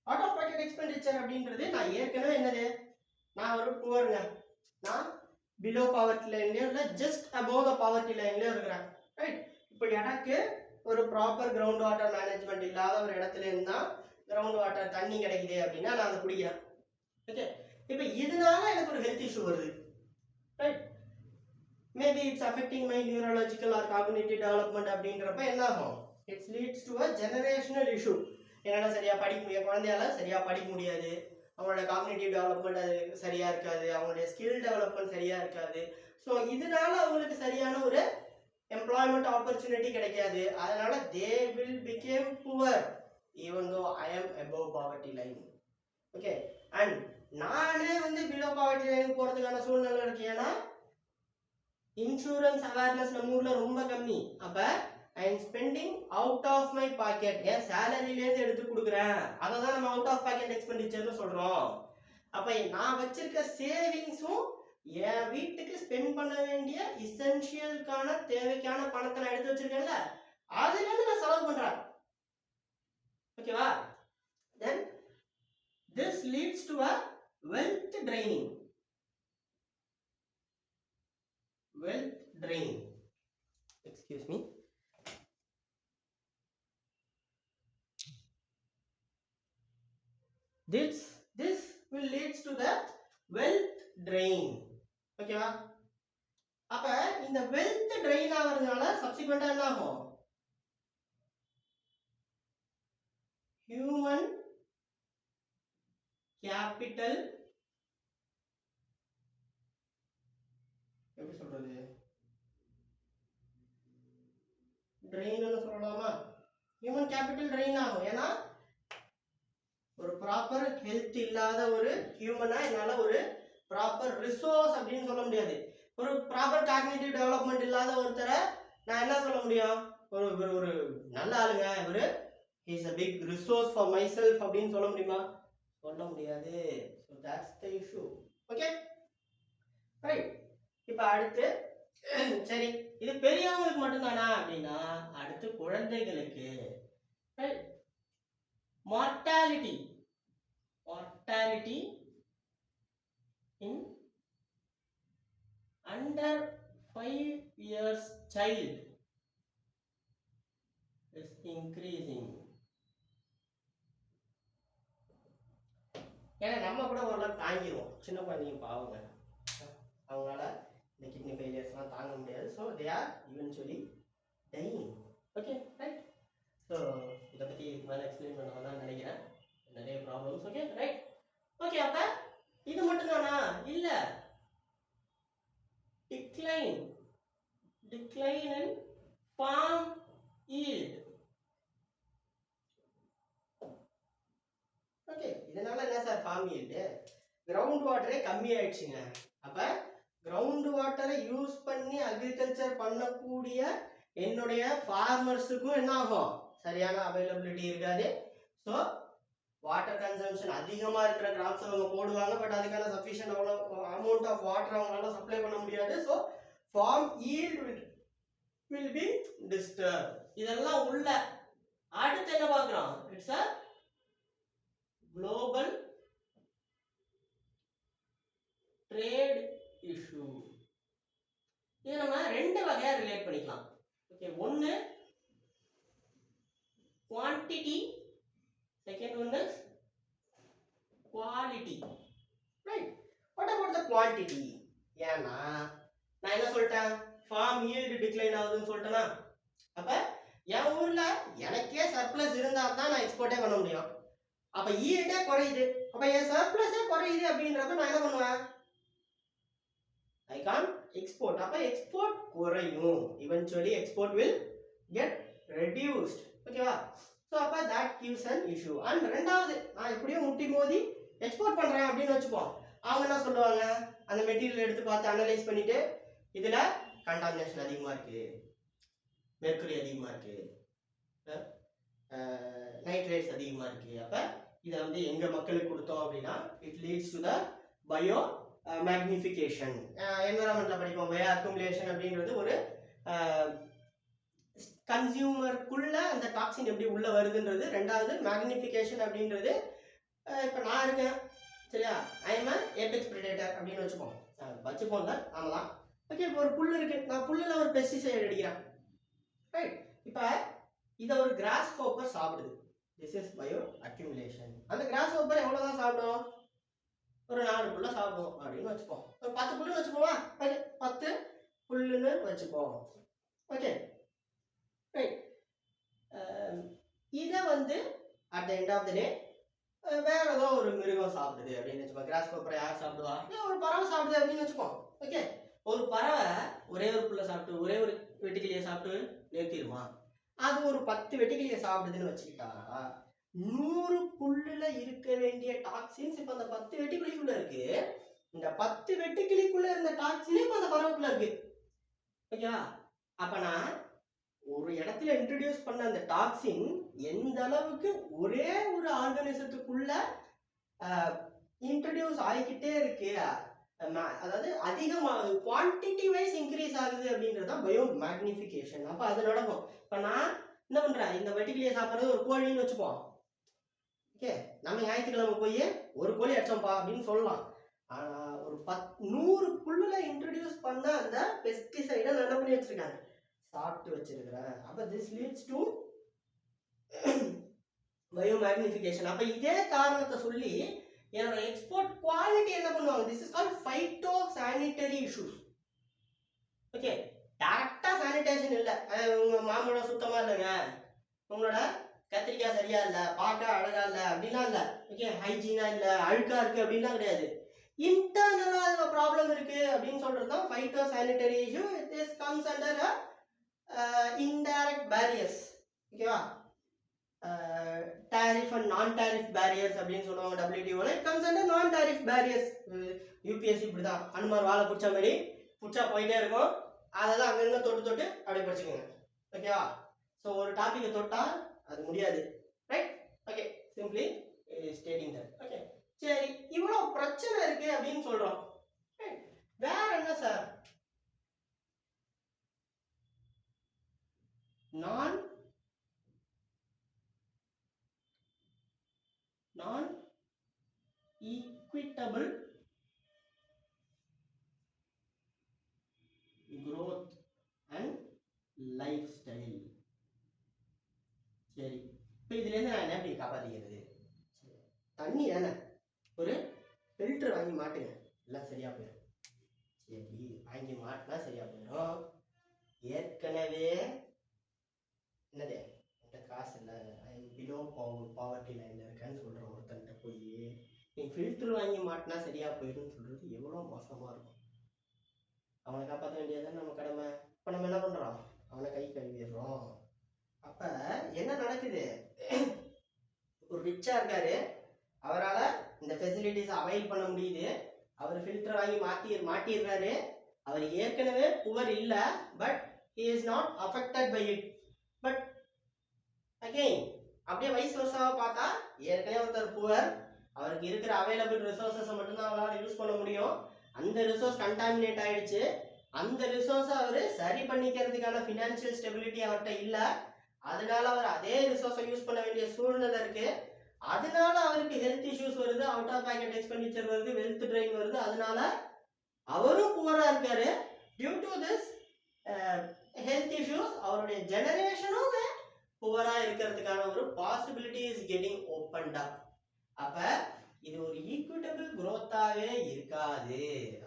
Out of pocket expenditure அப்படின்றது நான் ஏற்கனவே என்னது, நான் ஒரு புவர்ங்க, நான் பிலோ பாவர்ட்டி லைன்லயோ இல்லை ஜஸ்ட் அபோவ் த பாவர்ட்டி லைன்லயோ இருக்கிறேன். ரைட்? இப்போ எனக்கு ஒரு ப்ராப்பர் கிரவுண்ட் வாட்டர் மேனேஜ்மெண்ட் இல்லாத ஒரு இடத்துல இருந்தா கிரவுண்ட் வாட்டர் தண்ணி கிடைக்குது அப்படின்னா நான் அதை குடிக்கிறேன். ஓகே, இப்போ இதனால எனக்கு ஒரு ஹெல்த் இஷ்யூ வருது. Right? Maybe it's affecting my neurological or cognitive development அப்படின்றப்ப என்ன ஆகும்? It's leads to a generational issue. என்னன்னா சரியா படிக்க முடியாது, குழந்தையால சரியா படிக்க முடியாது, அவங்களோட காக்னிட்டிவ் டெவலப்மெண்ட் அது சரியா இருக்காது, அவங்களுடைய ஸ்கில் டெவலப்மெண்ட் சரியா இருக்காது. ஸோ இதனால அவங்களுக்கு சரியான ஒரு எம்ப்ளாய்மெண்ட் ஆப்பர்ச்சுனிட்டி கிடைக்காது. அதனால they will become poor even though I am above poverty line. Okay, and நானே வந்து பிலோ பாவர்ட்டி லைன் போறதுக்கான சூழ்நிலை இருக்கு. ஏன்னா இன்சூரன்ஸ் அவேர்னஸ் நம்ம ஊர்ல ரொம்ப கம்மி. அப்ப I am spending out of my pocket, என் சேலரியிலேருந்து எடுத்து கொடுக்குறேன். அதை தான் நம்ம அவுட் ஆஃப் பாக்கெட் எக்ஸ்பெண்டிச்சர்னு சொல்றோம். அப்ப நான் வச்சிருக்க சேவிங்ஸும் என் வீட்டுக்கு ஸ்பெண்ட் பண்ண வேண்டிய இசென்ஷியலுக்கான தேவைக்கான பணத்தை நான் எடுத்து வச்சிருக்கேன்ல, அதுல இருந்து நான் செலவு பண்றேன். ஓகேவா? தென் this leads to a wealth draining. Excuse me. this will leads to the wealth drain. ஓகேவா? அப்ப இந்த wealth drain ஆவறதுனால சப்சிக்வெண்டா என்ன ஆகும்? human capital எப்படி சொல்றது, ட்ரெயின் சொல்லலாமா? ஹியூமன் கேபிட்டல் ட்ரெயின் ஆகும். ஏன்னா ஒரு ப்ராப்பர் ஹெல்த் இல்லாத ஒரு ஹியூமனா என்னால ஒரு ப்ராப்பர் ரிசோர்ஸ் அப்படின்னு சொல்ல முடியாது. ஒரு ப்ராப்பர் காக்னிட்டிவ் டெவலப்மெண்ட் இல்லாத ஒருத்தரை நான் என்ன சொல்ல முடியும்? ஒரு ஒரு நல்ல ஆளுங்க, ஒரு is a big resource for myself அப்படின்னு சொல்ல முடியுமா? சொல்ல முடியாது. So that's the issue. Okay, right. இப்ப அடுத்து சரி, இது பெரியவங்களுக்கு மட்டும்தானா அப்படின்னா அடுத்து குழந்தைகளுக்கு mortality in under 5 years child is increasing. ஏன்னா நம்ம கூட ஓரளவு தாங்கிடுவோம், சின்ன குழந்தைங்க பாவங்க, அவங்களால இந்த கிட்னி ஃபெயிலியர்ஸ்லாம் தாங்க முடியாது. So they are eventually dying. Okay, right. So இதை பற்றி இதுக்கு மேலே எக்ஸ்பிளைன் பண்ண தான் நினைக்கிறேன், நிறைய ப்ராப்ளம்ஸ். Okay, right. ஓகே, அப்போ இது மட்டும்தானா? இல்லை, decline in farm yield. Okay, இதனால என்ன சார் ஃபார்ம் ஈல்டு? கிரவுண்ட் வாட்டரே கம்மி ஆயிடுச்சுங்க. அப்போ கிரவுண்ட் வாட்டரை யூஸ் பண்ணி அக்ரிகல்ச்சர் பண்ணக்கூடிய என்னுடைய ஃபார்மர்ஸுக்கும் என்ன ஆகும்? சரியான அவைலபிலிட்டி இருக்காது. ஸோ வாட்டர் கன்சம்ஷன் அதிகமாக இருக்கிற கிராப்ஸ் அவங்க போடுவாங்க, பட் அதுக்கான சஃபிஷியன்ட் அவ்வளோ அமௌண்ட் ஆஃப் வாட்டர் அவங்களால சப்ளை பண்ண முடியாது. So farm yield will be disturbed. இதெல்லாம் உள்ள அடுத்து என்ன பார்க்குறோம்? It's a global trade issue. இது நம்ம ரெண்டு வகையா ரிலேட் பண்ணிக்கலாம். ஓகே, ஒன்னு quantity, second one is quality. Right. What about the quantity? ஏன்னா நான் என்ன சொல்லிட்டேன், ஃபார்ம் ஈல்ட் டிக்ளைன் ஆகுதுன்னு சொல்லிட்டேனா? அப்ப என் ஊர்ல எனக்கே சர்ப்ளஸ் இருந்தா தான் நான் எக்ஸ்போர்ட்டே பண்ண முடியும். அப்ப ஈல்டே குறையுது, அப்ப என் சர்ப்ளஸே குறையுது அப்படின்றப்ப நான் என்ன பண்ணுவேன்? I can't export. அப்ப எக்ஸ்போர்ட் குறையும். eventually export will get reduced. ஓகேவா? சோ அப்ப that gives an issue. and ரெண்டாவது, நான் எப்படியோ முட்டி மோதி எக்ஸ்போர்ட் பண்றேன் அப்படின்னு வெச்சுப்போம். அவங்க என்ன சொல்லுவாங்க? அந்த மெட்டீரியல் எடுத்து பார்த்து அனலைஸ் பண்ணிட்டு இதுல கண்டாமினேஷன் அதிகமா இருக்கு, மெர்க்குரி அதிகமா இருக்கு, நைட்ரேட்ஸ் அதிகமா இருக்கு. அப்ப இத வந்து எங்க மக்களுக்கு கொடுத்தோம் அப்படின்னா it leads to the bio magnification. என்விரான்மெண்ட்ல படிப்போம், பயோ அக்குமுலேஷன் அப்படின்றது ஒரு கன்சியூமருக்குள்ள அந்த டாக்ஸின் எப்படி உள்ள வருதுன்றது. ரெண்டாவது மேக்னிஃபிகேஷன் அப்படின்றது, இப்போ நான் இருக்கேன் சரியா, ஐ எம் ஏபெக்ஸ் பிரெடேட்டர் அப்படின்னு வச்சுப்போம்ல நாம தான். ஓகே, இப்போ ஒரு புல் இருக்கு, நான் புல்லுல ஒரு பெஸ்டிசைட் அடிக்கிறேன். ரைட். இப்போ இதை ஒரு கிராஸ் ஹோப்பர் சாப்பிடுது. This is bio accumulation. அந்த கிராஸ் ஹோப்பர் எவ்வளவுதான் சாப்பிடும்? ஒரு 4 புல்ல சாப்பிடுவோம் அப்படின்னு வச்சுப்போம். ஒரு 10 புல்லுன்னு வச்சுப்போமா? 10 புல்லுன்னு வச்சுப்போம். Okay, right. இதை வந்து at the end of the day வேற ஏதோ ஒரு மிருகம் சாப்பிடுது அப்படின்னு வச்சுப்போம். கிராஸ் ஹோப்பரை யார் சாப்பிடுவா? ஒரு பறவை சாப்பிடுது அப்படின்னு வச்சுப்போம். ஓகே, ஒரு பறவை ஒரே ஒரு புல்ல சாப்பிட்டு ஒரே ஒரு வெட்டுக்கிளியை சாப்பிட்டு நிறுத்திடுமா? அது ஒரு 10 வெட்டுக்கிளியை சாப்பிடுதுன்னு வச்சுக்கிட்டா 100 புல்லுல இருக்க வேண்டிய டாக்ஸின்ஸ் இப்ப அந்த 10 வெட்டுக்கிளிக்குள்ள இருக்கு. இந்த 10 வெட்டுக்கிளிக்குள்ள இருந்த டாக்ஸின் இப்ப அந்த பறவைக்குள்ள இருக்கு. ஓகேவா? அப்ப நான் ஒரு இடத்துல இன்ட்ரோடியூஸ் பண்ண அந்த டாக்ஸின் எந்த அளவுக்கு ஒரே ஒரு ஆர்கானிசத்துக்குள்ள இன்ட்ரோடியூஸ் ஆகிக்கிட்டே இருக்கு, அதாவது அதிகமாகுது, குவான்டிட்டி வைஸ் இன்க்ரீஸ் ஆகுது அப்படின்றது பயோ மேக்னிஃபிகேஷன். அப்ப அது நடக்கும். இப்ப நான் என்ன பண்றேன், இந்த வெட்டுக்கிளியை சாப்பிட்றது ஒரு கோழின்னு வச்சுப்போம். ஓகே, நம்ம ஞாயிற்றுக்கிழமை போய் ஒரு கோழி அடிச்சோம்பா அப்படின்னு சொல்லலாம். ஆனா ஒரு 100 புல்லுல இன்ட்ரோடியூஸ் பண்ண அந்த பெஸ்டிசைடை என்ன பண்ணி வச்சிருக்காங்க, சாப்பிட்டு வச்சிருக்கிறேன். அப்ப this leads to biomagnification. அப்ப இதே காரணத்தை சொல்லி என்னோட எக்ஸ்போர்ட் குவாலிட்டி என்ன பண்ணுவாங்க, this is called phytosanitary issues. Okay, டைரக்டா சானிடேஷன் இல்ல, உங்க மாம்பழம் சுத்தமா இல்லைங்க, உங்களோட கத்திரிக்காய் சரியா இல்ல, பார்க்க அழகா இல்ல அப்படிலாம் இல்ல, ஓகே, ஹைஜீனா இல்ல, அழுக்கா இருக்கு அப்படின்லாம் கிடையாது. இன்டர்னலா அதுல ப்ராப்ளம் இருக்கு அப்படின்னு சொல்றது தான் phyto sanitary issue. This comes under indirect barriers. ஓகேவா, tariff and non tariff barriers அப்படின்னு சொல்லுவாங்க WTO. it comes under non tariff barriers. UPSC இப்படிதான் அனுமார் வாழை பிடிச்ச மாதிரி பிடிச்சா போயிட்டே இருக்கும், அதை தான் அங்கங்க தொட்டு தொட்டு அப்படியே படிச்சுக்கோங்க. ஓகேவா, ஸோ ஒரு டாபிக்கை தொட்டா அது முடியாது, right? Okay, simply stating that. Okay, சரி, இவ்வளோ பிரச்சனை இருக்கு அப்படின்னு சொல்றோம், வேற என்ன சார்? நான் equitable growth and lifestyle. சரி, இப்போ இதுல இருந்து நான் எப்படி காப்பாத்திக்கிறது? தண்ணி தானே, ஒரு ஃபில்டர் வாங்கி மாட்டுங்க, எல்லாம் சரியா போயிடும். சரி, வாங்கி மாட்டினா சரியா போயிடும். ஏற்கனவே என்னது, காசு இல்லை, பிலோ பாவர்ட்டி லைன்ல இருக்கேன்னு சொல்றோம் ஒருத்தன்ட்ட போய் நீ ஃபில்டர் வாங்கி மாட்டினா சரியா போயிடும்னு சொல்றது எவ்வளோ மோசமா இருக்கும். அவனை காப்பாற்ற வேண்டியதுதான் நம்ம கடமை. இப்போ நம்ம என்ன பண்றோம், அவனை கை கழுவிடுறோம். அப்ப என்ன நடக்குது, ஒரு ரிச்சா இருக்காரு, அவரால் இந்த ஃபெசிலிட்டிஸ் அவைல் பண்ண முடியுது, அவர் ஃபில்டர் வாங்கி மாட்டிடுறாரு. அவர் ஏற்கனவே புவர் இல்லை, but he is not affected by it. But again அப்படியே வைஸ் வர்சாவா பார்த்தா, ஏற்கனவே ஒருத்தர் புவர், அவருக்கு இருக்கிற அவைலபிள் ரிசோர்ஸஸை மட்டும்தான் அவரால் யூஸ் பண்ண முடியும். அந்த ரிசோர்ஸ் கண்டாமினேட் ஆயிடுச்சு, அந்த ரிசோர்ஸை அவர் சரி பண்ணிக்கிறதுக்கான ஃபினான்ஷியல் ஸ்டெபிலிட்டி அவர்கிட்ட இல்லை, அதனால அவர் அதே ரிசோர்ஸை யூஸ் பண்ண வேண்டிய சூழ்நிலை இருக்கு. அதனால அவருக்கு ஹெல்த் இஷ்யூஸ் வருது, அவுட் ஆஃப் பாக்கெட் எக்ஸ்பெண்டிச்சர் வருது, வெல்த் ட்ரெயின் வருது, அதனால அவரும் புவரா இருக்காரு. Due to this health issues அவருடைய ஜெனரேஷனும் புவரா இருக்கிறதுக்கான ஒரு possibility is getting opened up. அப்ப இது ஒரு ஈக்விட்டபிள் growth-ஆவே இருக்காது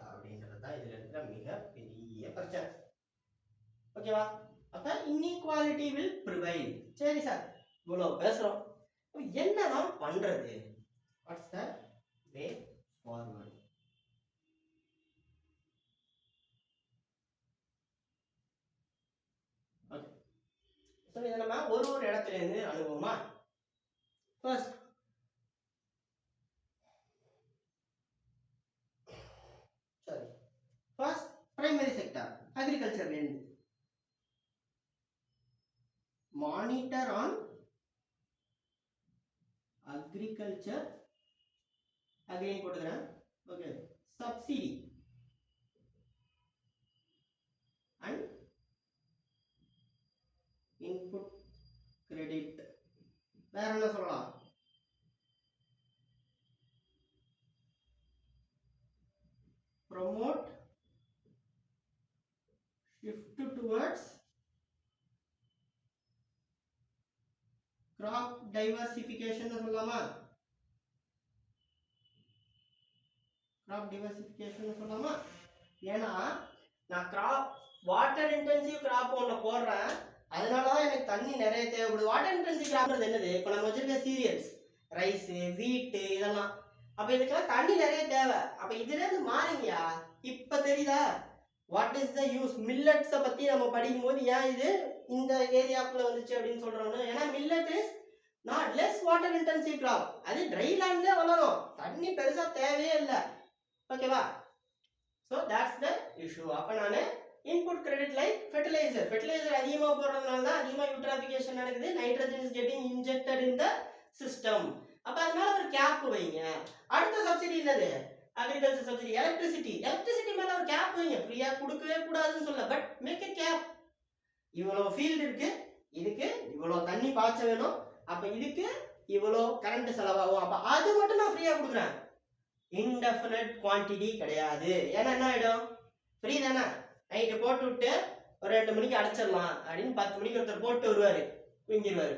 அப்படின்றது தான் இதுல இருக்கிற மிகப்பெரிய பிரச்சனை. ஓகேவா, அப்ப இன்இக்வாலிட்டி வில் ப்ரிவைல். சரி சார், இவ்வளவு பேசுறோம், என்னதான் பண்றது? What's the way forward? Okay, so இதை நம்ம ஒரு இடத்துல இருந்து அணுகுவோமா? ஃபர்ஸ்ட் பிரைமரி செக்டார் அக்ரிகல்ச்சர்ல இருந்து மானிட்டர் ஆன் அக்ரிகல்ச்சர், அகைன் போட்டுக்கிறேன். Okay, subsidy and input credit. வேற என்ன சொல்லலாம்? promote shift towards crop diversification சொல்லலாமா? crop diversification சொல்லலாமா? ஏன்னா நான் கிராப் வாட்டர் இன்டென்சிவ் கிராப் ஒன்று போடுறேன், அதனாலதான் எனக்கு தண்ணி நிறைய தேவைப்படுது. வாட்டர் இன்டென்சிவ் கிராப்ன்றது என்னது? இப்போ நம்ம வச்சிருக்க சீரியல்ஸ், ரைஸ், வீட்டு, இதெல்லாம், அப்ப இதுக்கெல்லாம் தண்ணி நிறைய தேவை. அப்ப இதுல இருந்து மாறுங்கயா, இப்ப தெரியுதா வாட் இஸ் த யூஸ்? மில்லட்ஸை பத்தி நம்ம படிக்கும் போது ஏன் இது இந்த ஏரியாக்குள்ள வந்துச்சு அப்படின்னு சொல்றோம்னு, ஏன்னா millet is not less water intensive crop, அது ட்ரை லேண்ட்ல வளரும், தண்ணி பெருசா தேவையே இல்லை. ஓகேவா, ஸோ தட்ஸ் த இஷ்யூ. அப்ப நான் இன்புட் கிரெடிட் லைக் ஃபெர்டிலைசர் அதிகமாக போடுறதுனால தான் அதிகமாக யூட்ராஃபிகேஷன் நடக்குது, nitrogen is getting injected in the system. அப்ப அதனால ஒரு கேப் வைங்க. அடுத்த சப்சிடி என்னது? Agriculture subsidy. எலக்ட்ரிசிட்டி மேல ஒரு கேப் வைங்க. ஃப்ரீயா கொடுக்கவே கூடாதுன்னு சொல்ல, பட் மேக் எ கேப். இவ்வளவு ஃபீல்டு இருக்கு, இதுக்கு இவ்வளவு தண்ணி பாய்ச்ச வேணும், அப்ப இதுக்கு இவ்வளவு கரண்ட் செலவாகும், அப்ப அது மட்டும் நான் ஃப்ரீயா கொடுக்குறேன். இன்டெஃபினட் குவான்டிட்டி கிடையாது. ஏன்னா என்ன ஆயிடும், ஃப்ரீ தானே, நைட்டு போட்டு விட்டு ஒரு 2 மணிக்கு அடைச்சிடலாம் அப்படின்னு 10 மணிக்கு ஒருத்தர் போட்டு வருவாரு, தூங்கிடுவாரு.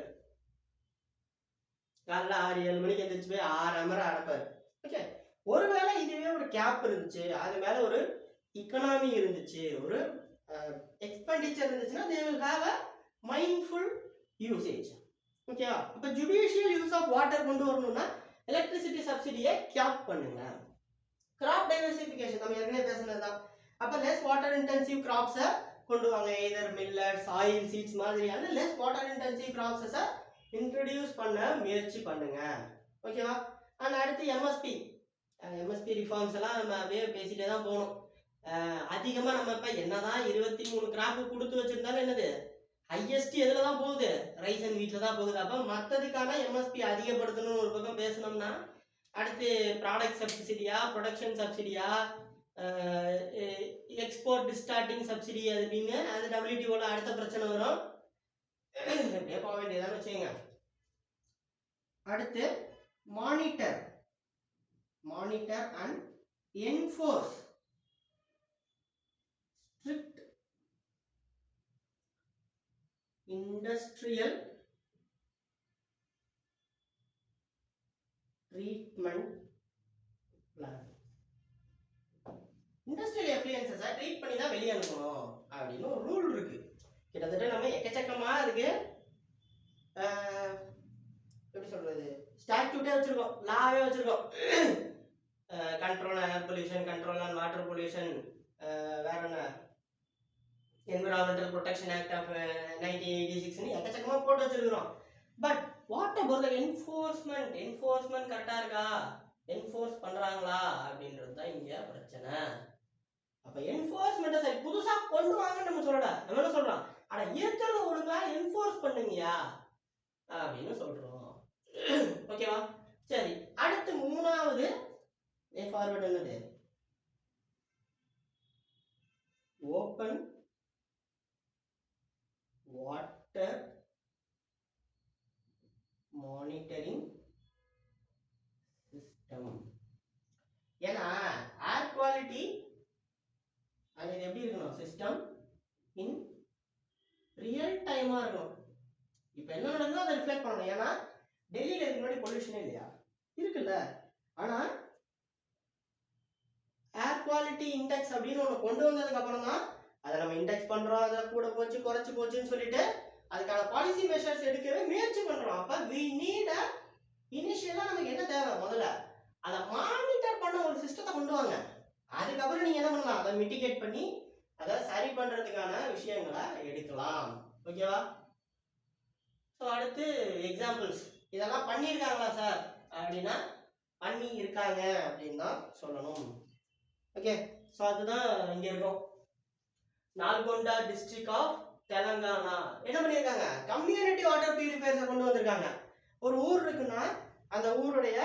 காலைல 6-7 மணிக்கு எந்திரிச்சு போய் 6 மணி அடைப்பாரு. ஓகே, ஒருவேளை இதுவே ஒரு கேப் இருந்துச்சு, அது மேல ஒரு economy இருந்துச்சு, ஒரு expenditure இருந்துச்சுன்னா they will have a mindful usage. ஓகேவா? அப்ப judicial use of water கொண்டு வரணும்னா electricity subsidy-யை cap பண்ணுங்க. crop diversification நம்ம ஏற்கனவே பேசினதுதான். அப்ப less water intensive crops-அ கொண்டு வாங்க, either millets, oil seeds மாதிரியான less water intensive crops-அ introduce பண்ண முயற்சி பண்ணுங்க. ஓகேவா? and அடுத்து MSP reforms எல்லாம் நம்ம அப்படியே பேசிட்டே தான் போகணும். அதிகமா நம்ம இப்ப என்னதான் 23 கிராப் கொடுத்து வச்சிருந்தாலும் என்னது ஹையஸ்ட் எதுல தான் போகுது, ரைஸ் அண்ட் வீட்ல தான் போகுது. அப்ப மற்றதுக்கான MSP அதிகப்படுத்தணும்னு ஒரு பக்கம் பேசணும்னா அடுத்து ப்ராடக்ட் சப்சிடியா, ப்ரொடக்ஷன் சப்சிடியா, எக்ஸ்போர்ட் ஸ்டார்டிங் சப்சிடி அப்படின்னு அது WTOல அடுத்த பிரச்சனை வரும். அப்படியே போக வேண்டியதான்னு வச்சுக்கோங்க. அடுத்து monitor and enforce strict industrial treatment plan. Industrial எஃப்ளூயன்ஸஸை ட்ரீட் பண்ணி தான் வெளியே அனுப்பணும் அப்படின்னு ஒரு ரூல் இருக்கு. கிட்டத்தட்ட நம்ம எக்கச்சக்கமா இருக்கு, எப்படி சொல்றது, ஸ்டாட்யூட்டே வச்சிருக்கோம், லாவே வச்சிருக்கோம். Control on air pollution, control on water pollution, வேற என்ன என்விரான்மெண்டல் ப்ரொடெக்ஷன் ஆக்ட் ஆஃப் 1986 எக்கச்சக்கமா போட்டு வச்சிருக்கிறோம். But what about the enforcement கரெக்டா இருக்கா, என்ஃபோர்ஸ் பண்றாங்களா அப்படின்றது தான் இங்க பிரச்சனை. அப்ப என்ஃபோர்ஸ்மெண்ட்டை சரி புதுசா கொண்டு வாங்கன்னு நம்ம சொல்லல, நம்ம என்ன சொல்றோம், அட இருக்கிறத ஒழுங்கா என்ஃபோர்ஸ் பண்ணுங்கயா அப்படின்னு சொல்றோம். ஓகேவா? சரி, அடுத்து மூணாவது ஃபார்வர்ட் என்னது, ஓப்பன் வாட்டர் மானிட்டரிங் சிஸ்டம். ஏன்னா ஏர் குவாலிட்டி அது எப்படி இருக்கணும், சிஸ்டம் இன் ரியல் டைமா இருக்கணும். இப்ப என்ன நடக்குதோ அதை ரிஃப்ளெக்ட் பண்ணணும். ஏன்னா டெல்லியில இதுக்கு முன்னாடி பொல்யூஷனே இல்லையா, இருக்குல்ல. ஆனா ஏர் குவாலிட்டி இண்டெக்ஸ் அப்படின்னு ஒன்று கொண்டு வந்ததுக்கு அப்புறம் தான் அதை நம்ம இண்டெக்ஸ் பண்றோம், அதை கூட போச்சு குறைச்சு போச்சுன்னு சொல்லிட்டு அதுக்கான பாலிசி மெஷர்ஸ் எடுக்கவே முயற்சி பண்றோம். அப்ப we need a இனிஷியலா நமக்கு என்ன தேவை, முதல்ல அதை மானிட்டர் பண்ண ஒரு சிஸ்டத்தை கொண்டு வாங்க. அதுக்கப்புறம் நீங்க என்ன பண்ணலாம், அதை மிட்டிகேட் பண்ணி அதை சரி பண்றதுக்கான விஷயங்களை எடுக்கலாம். ஓகேவா? ஸோ அடுத்து எக்ஸாம்பிள்ஸ், இதெல்லாம் பண்ணியிருக்காங்களா சார் அப்படின்னா பண்ணி இருக்காங்க அப்படின்னு தான் சொல்லணும். ஓகே, ஸோ அதுதான் இங்க இருக்கும். நால்கொண்டா டிஸ்ட்ரிக்ட் ஆஃப் தெலங்கானா என்ன பண்ணியிருக்காங்க, கம்யூனிட்டி வாட்டர் பியூரிஃபையர்ஸை கொண்டு வந்திருக்காங்க. ஒரு ஊர் இருக்குன்னா அந்த ஊருடைய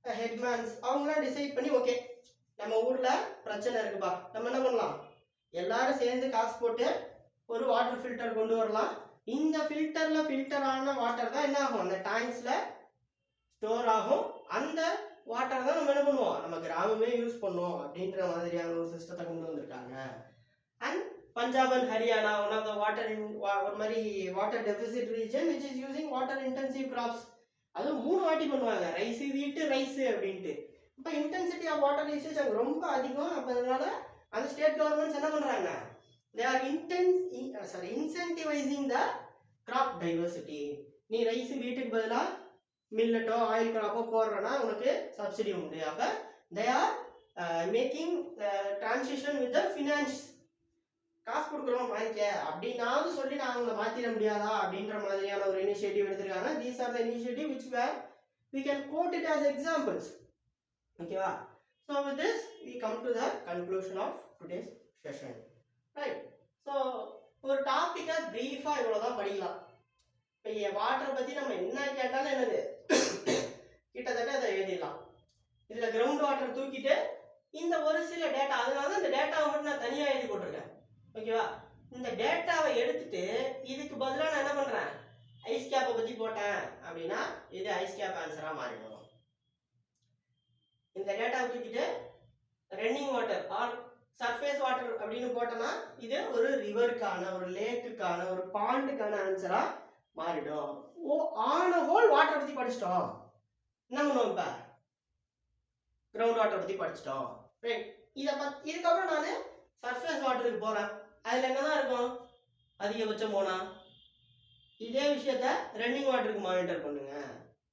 ஹெட்மேன்ஸ் அவங்களாம் டிசைட் பண்ணி, ஓகே நம்ம ஊர்ல பிரச்சனை இருக்குப்பா, நம்ம என்ன பண்ணலாம், எல்லாரும் சேர்ந்து காசு போட்டு ஒரு வாட்டர் ஃபில்டர் கொண்டு வரலாம். இந்த ஃபில்டர்ல ஃபில்டர் ஆன வாட்டர் தான் என்ன ஆகும், அந்த டேங்க்ஸ்ல ஸ்டோர் ஆகும். அந்த வாட்டர் தான் நம்ம என்ன பண்ணுவோம், நம்ம கிராமமே யூஸ் பண்ணுவோம் அப்படின்ற மாதிரியான ஒரு சிஸ்டத்தை கொண்டு வந்திருக்காங்க. And Punjab and Haryana one of the ஒரு மாதிரி water deficit region which is using water intensive crops. அதுவும் 3 வாட்டி பண்ணுவாங்க, ரைஸ் வீட்டு ரைஸ் அப்படின்ட்டு. இப்போ இன்டென்சிட்டி ஆஃப் வாட்டர் யூசேஜ் அங்கே ரொம்ப அதிகம். அப்போ அதனால அந்த ஸ்டேட் கவர்மெண்ட்ஸ் என்ன பண்ணுறாங்க, they are incentivizing the crop diversity. நீ ரைஸ் வீட்டுக்கு பதிலாக மில்லட்டோ ஆயில் கிராப்போ போடுறனா உனக்கு சப்சிடி உண்டு. அப்போ they are making transition with the finance. காசு கொடுக்குறோம் வாங்கிக்க அப்படின்னாவது சொல்லி நான் அவங்களை மாற்றிட முடியாதா அப்படின்ற மாதிரியான ஒரு இனிஷியேட்டிவ் எடுத்திருக்காங்க. these are the initiative which we can quote it as examples. ஓகேவா? so with this we come to the conclusion of today's session. right, so ஒரு டாபிக்கை பிரீஃபா இவ்வளவுதான் படிக்கலாம். இப்போ வாட்டரை பத்தி நம்ம என்ன கேட்டாலும் என்னது கிட்டத்தட்ட அதை எழுதிடலாம். இதுல கிரவுண்ட் வாட்டர் தூக்கிட்டு இந்த ஒரு சில டேட்டா, அதனால இந்த டேட்டாவை மட்டும் நான் தனியா எழுதி போட்டிருக்கேன். ஓகேவா? இந்த டேட்டாவை எடுத்துட்டு இதுக்கு பதிலாக நான் என்ன பண்றேன், ஐஸ் கேப்பை பத்தி போட்டேன் அப்படின்னா இது ஐஸ் கேப் ஆன்சரா மாறிடும். இந்த டேட்டாவை தூக்கிட்டு running water or surface water அப்படின்னு போட்டோம்னா இது ஒரு ரிவருக்கான, ஒரு லேக்குக்கான, ஒரு பாண்டுக்கான ஆன்சரா மாறிடும். ஆன ஹோல் வாட்டரை பத்தி படிச்சிட்டோம். என்ன பண்ணுவோம் இப்போ? கிரவுண்ட் வாட்டரை பற்றி படிச்சிட்டோம். ரைட். இதுக்கப்புறம் நான் சர்ஃபேஸ் வாட்டருக்கு போகிறேன். அதில் என்ன தான் இருக்கும்? அதிகபட்சம் போனால் இதே விஷயத்த ரன்னிங் வாட்டருக்கு மானிட்டர் பண்ணுங்க.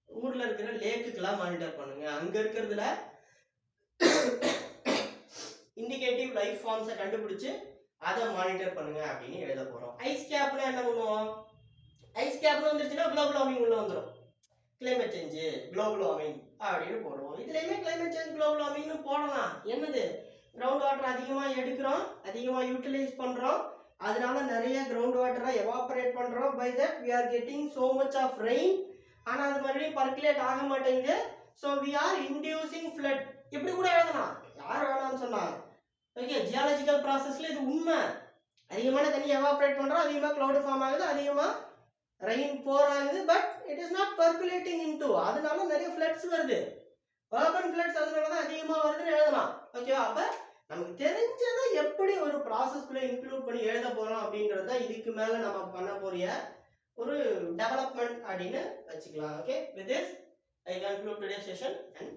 ஊரில் இருக்கிற லேக்குக்கெல்லாம் மானிட்டர் பண்ணுங்க. அங்கே இருக்கிறதுல இண்டிகேட்டிவ் லைஃப் ஃபார்ம்ஸை கண்டுபிடிச்சு அதை மானிட்டர் பண்ணுங்க அப்படின்னு எழுத போகிறோம். ஐஸ் கேப்னா என்ன பண்ணுவோம்? ஐஸ் கேப்னு வந்துருச்சுன்னா குளோபல் வார்மிங் உள்ள வந்துடும். கிளைமேட் சேஞ்சு, குளோபல் வார்மிங் அப்படின்னு போடுவோம். இதுலையுமே கிளைமேட் சேஞ்ச், குளோபல் வார்மிங்னு போடலாம். என்னது? கிரவுண்ட் வாட்டர் அதிகமாக எடுக்கிறோம், அதிகமாக யூட்டிலைஸ் பண்ணுறோம், அதனால நிறைய கிரவுண்ட் வாட்டரை எவாபரேட் பண்ணுறோம். By that we are getting so much of rain. ஆனால் அது மறுபடியும் பர்குலேட் ஆக மாட்டேங்குது. So we are inducing flood. இப்படி கூட எழுதலாம். யார் வேணாம்னு சொன்னாங்க? ஓகே, ஜியாலஜிக்கல் ப்ராசஸில் இது உண்மை. அதிகமான தண்ணி எவாபரேட் பண்ணுறோம், அதிகமாக க்ளவுட் ஃபார்ம் ஆகுது, அதிகமாக ரெயின் போர் ஆகுது. But it is not percolating into, அதனால நிறைய ஃப்ளட்ஸ் வருது. அர்பன் ஃப்ளட்ஸ் அதனால தான் அதிகமாக வருதுன்னு எழுதலாம். ஓகேவா? அப்போ நமக்கு தெரிஞ்சதை எப்படி ஒரு ப்ராசஸ்க்குள்ளே இன்க்ளூட் பண்ணி எழுத போகிறோம் அப்படின்றத இதுக்கு மேலே நம்ம பண்ண போறிய ஒரு டெவலப்மெண்ட் அப்படின்னு வச்சுக்கலாம். Okay, with this I conclude today session and